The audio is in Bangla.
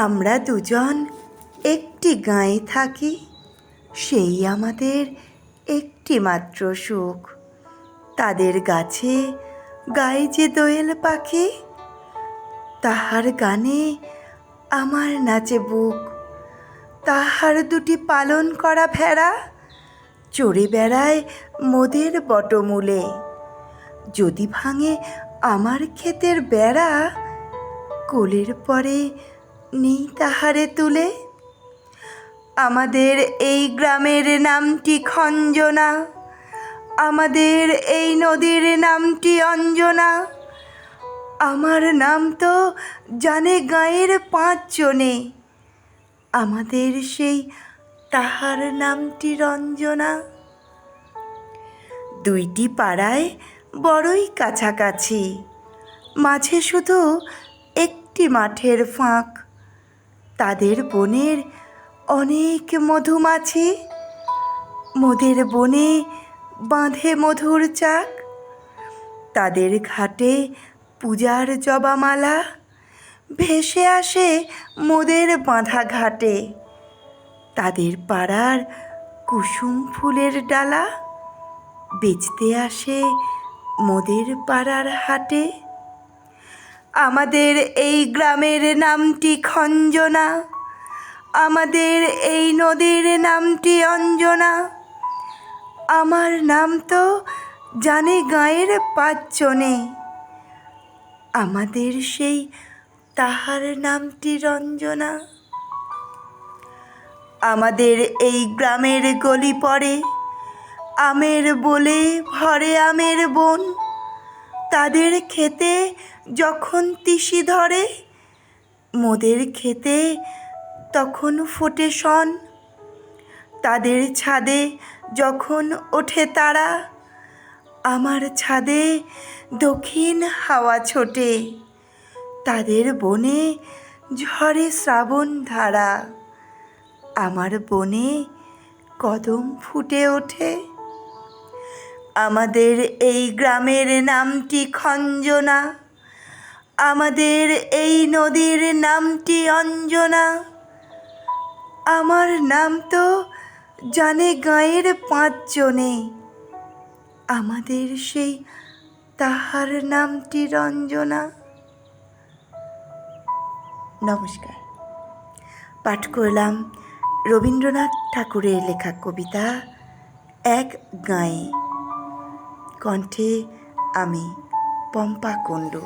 আমরা দুজন একটি গাঁয়ে থাকি, সেই আমাদের একটি মাত্র সুখ। তাদের গাছে গায়ে যে দোয়েল পাখি, তাহার গানে আমার নাচে বুক। তাহার দুটি পালন করা ভেড়া চড়ে বেড়ায় মোদের বটমূলে। যদি ভাঙে আমার ক্ষেতের বেড়া, কোলের পরে নেই তাহারে তুলে। আমাদের এই গ্রামের নামটি খঞ্জনা, আমাদের এই নদীর নামটি অঞ্জনা। আমার নাম তো জানে গাঁয়ের 5 জনে, আমাদের সেই তাহার নামটি রঞ্জনা। দুইটি পাড়ায় বড়ই কাছাকাছি, মাঝে শুধু একটি মাঠের ফাঁক। তাদের বনের অনেক মধুমাছি, মোদের বনে বাঁধে মধুর চাক। তাদের ঘাটে পূজার জবামালা ভেসে আসে মোদের বাঁধা ঘাটে। তাদের পাড়ার কুসুম ফুলের ডালা বেচতে আসে মোদের পাড়ার হাটে। আমাদের এই গ্রামের নামটি খঞ্জনা, আমাদের এই নদীর নামটি অঞ্জনা। আমার নাম তো জানে গাঁয়ের 5 জনে, আমাদের সেই তাহার নামটি রঞ্জনা। আমাদের এই গ্রামের গলি পড়ে আমের বলে ভরে আমের বন। তাদের খেতে যখন তিসি ধরে, মোদের খেতে তখন ফোটে শন। তাদের ছাদে যখন ওঠে তারা, আমার ছাদে দক্ষিণ হাওয়া ছোটে। তাদের বনে ঝরে শ্রাবণ ধারা, আমার বনে কদম ফুটে ওঠে। আমাদের এই গ্রামের নামটি খঞ্জনা, আমাদের এই নদীর নামটি অঞ্জনা। আমার নাম তো জানে গাঁয়ের 5 জনে, আমাদের সেই তাহার নামটি রঞ্জনা। নমস্কার। পাঠ করলাম রবীন্দ্রনাথ ঠাকুরের লেখা কবিতা এক গাঁয়ে। কণ্ঠে আমি পম্পা কুণ্ডু।